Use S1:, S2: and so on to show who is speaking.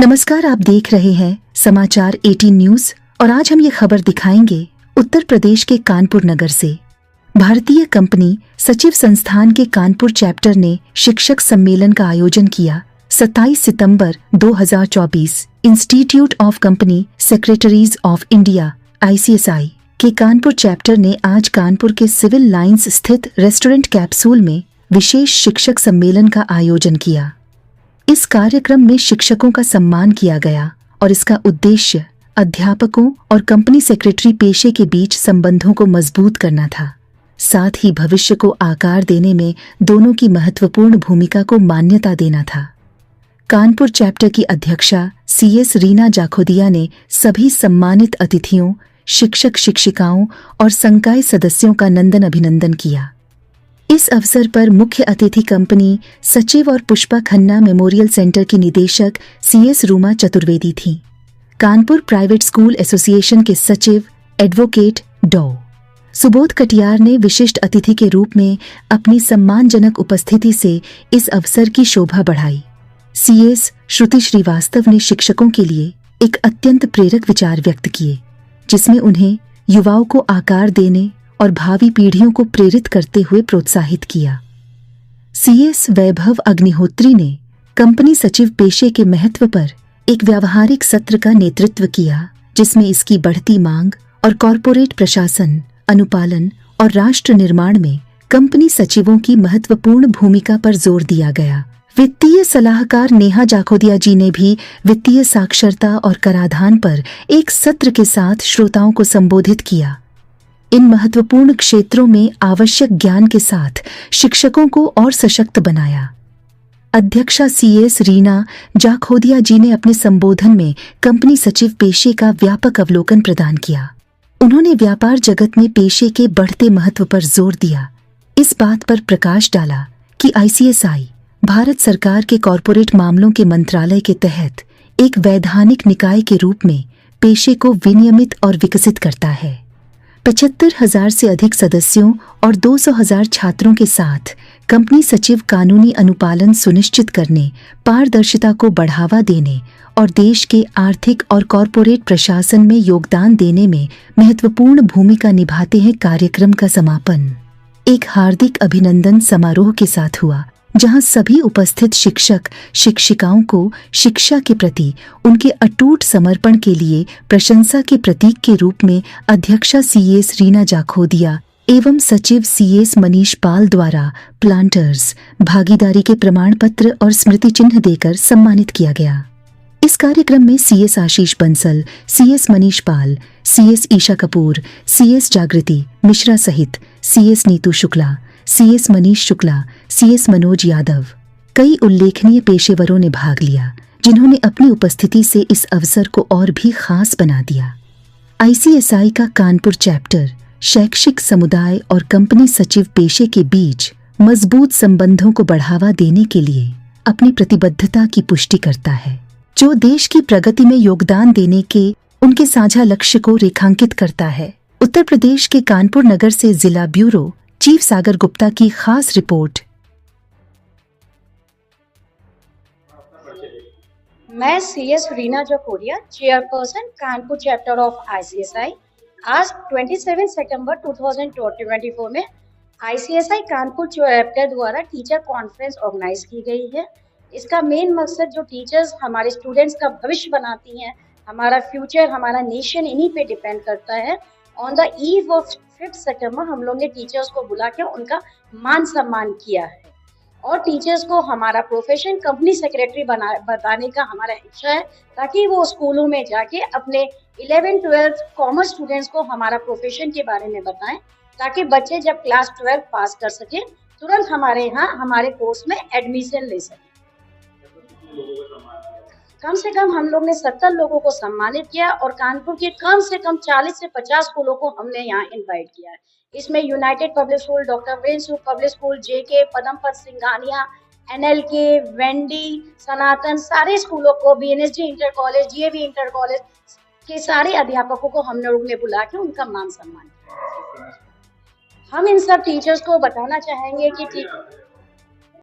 S1: नमस्कार, आप देख रहे हैं समाचार 18 न्यूज और आज हम ये खबर दिखाएंगे उत्तर प्रदेश के कानपुर नगर से। भारतीय कंपनी सचिव संस्थान के कानपुर चैप्टर ने शिक्षक सम्मेलन का आयोजन किया। 27 सितंबर 2024 institute of company secretaries of India ICSI के कानपुर चैप्टर ने आज कानपुर के सिविल लाइंस स्थित रेस्टोरेंट कैप्सूल में विशेष शिक्षक सम्मेलन का आयोजन किया। इस कार्यक्रम में शिक्षकों का सम्मान किया गया और इसका उद्देश्य अध्यापकों और कंपनी सेक्रेटरी पेशे के बीच संबंधों को मजबूत करना था, साथ ही भविष्य को आकार देने में दोनों की महत्वपूर्ण भूमिका को मान्यता देना था। कानपुर चैप्टर की अध्यक्षा CS रीना जाखोदिया ने सभी सम्मानित अतिथियों, शिक्षक शिक्षिकाओं और संकाय सदस्यों का नंदन अभिनंदन किया। इस अवसर पर मुख्य अतिथि कंपनी सचिव और पुष्पा खन्ना मेमोरियल सेंटर की निदेशक CS रूमा चतुर्वेदी थीं। कानपुर प्राइवेट स्कूल एसोसिएशन के सचिव एडवोकेट डॉ. सुबोध कटियार ने विशिष्ट अतिथि के रूप में अपनी सम्मानजनक उपस्थिति से इस अवसर की शोभा बढ़ाई। CS श्रुति श्रीवास्तव ने शिक्षकों के लिए एक अत्यंत प्रेरक विचार व्यक्त किए, जिसमें उन्हें युवाओं को आकार देने और भावी पीढ़ियों को प्रेरित करते हुए प्रोत्साहित किया। CS वैभव अग्निहोत्री ने कंपनी सचिव पेशे के महत्व पर एक व्यावहारिक सत्र का नेतृत्व किया, जिसमें इसकी बढ़ती मांग और कॉरपोरेट प्रशासन, अनुपालन और राष्ट्र निर्माण में कंपनी सचिवों की महत्वपूर्ण भूमिका पर जोर दिया गया। वित्तीय सलाहकार नेहा जाखोदिया जी ने भी वित्तीय साक्षरता और कराधान पर एक सत्र के साथ श्रोताओं को संबोधित किया। इन महत्वपूर्ण क्षेत्रों में आवश्यक ज्ञान के साथ शिक्षकों को और सशक्त बनाया। अध्यक्षा CS रीना जाखोदिया जी ने अपने संबोधन में कंपनी सचिव पेशे का व्यापक अवलोकन प्रदान किया। उन्होंने व्यापार जगत में पेशे के बढ़ते महत्व पर जोर दिया। इस बात पर प्रकाश डाला कि ICSI भारत सरकार के कॉरपोरेट मामलों के मंत्रालय के तहत एक वैधानिक निकाय के रूप में पेशे को विनियमित और विकसित करता है। 75,000 से अधिक सदस्यों और 200,000 छात्रों के साथ कंपनी सचिव कानूनी अनुपालन सुनिश्चित करने, पारदर्शिता को बढ़ावा देने और देश के आर्थिक और कॉरपोरेट प्रशासन में योगदान देने में महत्वपूर्ण भूमिका निभाते हैं। कार्यक्रम का समापन एक हार्दिक अभिनंदन समारोह के साथ हुआ, जहां सभी उपस्थित शिक्षक शिक्षिकाओं को शिक्षा के प्रति उनके अटूट समर्पण के लिए प्रशंसा के प्रतीक के रूप में अध्यक्षा CS रीना जाखोदिया एवं सचिव CS मनीष पाल द्वारा प्लांटर्स भागीदारी के प्रमाण पत्र और स्मृति चिन्ह देकर सम्मानित किया गया। इस कार्यक्रम में CS आशीष बंसल, CS मनीष पाल, CS ईशा कपूर, CS जागृति मिश्रा सहित CS Neetu Shukla, CS Manish Shukla, CS Manoj Yadav, कई उल्लेखनीय पेशेवरों ने भाग लिया, जिन्होंने अपनी उपस्थिति से इस अवसर को और भी खास बना दिया। ICSI का कानपुर चैप्टर शैक्षिक समुदाय और कंपनी सचिव पेशे के बीच मजबूत संबंधों को बढ़ावा देने के लिए अपनी प्रतिबद्धता की पुष्टि करता है, जो देश की प्रगति में योगदान देने के उनके साझा लक्ष्य को रेखांकित करता है। उत्तर प्रदेश के कानपुर नगर से जिला ब्यूरो चीफ सागर गुप्ता की खास रिपोर्ट।
S2: मैं CS Reena Jakhodia, chairperson Kanpur chapter of ICSI। आज 27 सितंबर 2024 में ICSI कानपुर चैप्टर द्वारा टीचर कॉन्फ्रेंस ऑर्गेनाइज की गई है। इसका मेन मकसद जो टीचर्स हमारे स्टूडेंट्स का भविष्य बनाती हैं, हमारा फ्यूचर, हमारा नेशन इन्हीं पे डिपेंड करता है। ऑन द ईव ऑफ 5 सितंबर हम लोग ने टीचर्स को बुला के उनका मान सम्मान किया है और टीचर्स को हमारा प्रोफेशन कंपनी सेक्रेटरी बताने का हमारा इच्छा है, ताकि वो स्कूलों में जाके अपने 11th-12th कॉमर्स स्टूडेंट्स को हमारा प्रोफेशन के बारे में बताएं, ताकि बच्चे जब क्लास 12 पास कर सके तुरंत हमारे यहाँ हमारे कोर्स में एडमिशन ले सके। कम से कम हम लोग ने 70 लोगों को सम्मानित किया और कानपुर के कम से कम 40 से 50 स्कूलों को हमने यहाँ इनवाइट किया है। इसमें United Public School, doctor Virendra Public School, JK, Padampat Singhania, NLK, Wendy, Sanatan, सारे स्कूलों को, BNSG inter college, GAV inter college के सारे अध्यापकों को हम लोग ने बुला के उनका मान सम्मान किया। हम इन सब टीचर्स को बताना चाहेंगे कि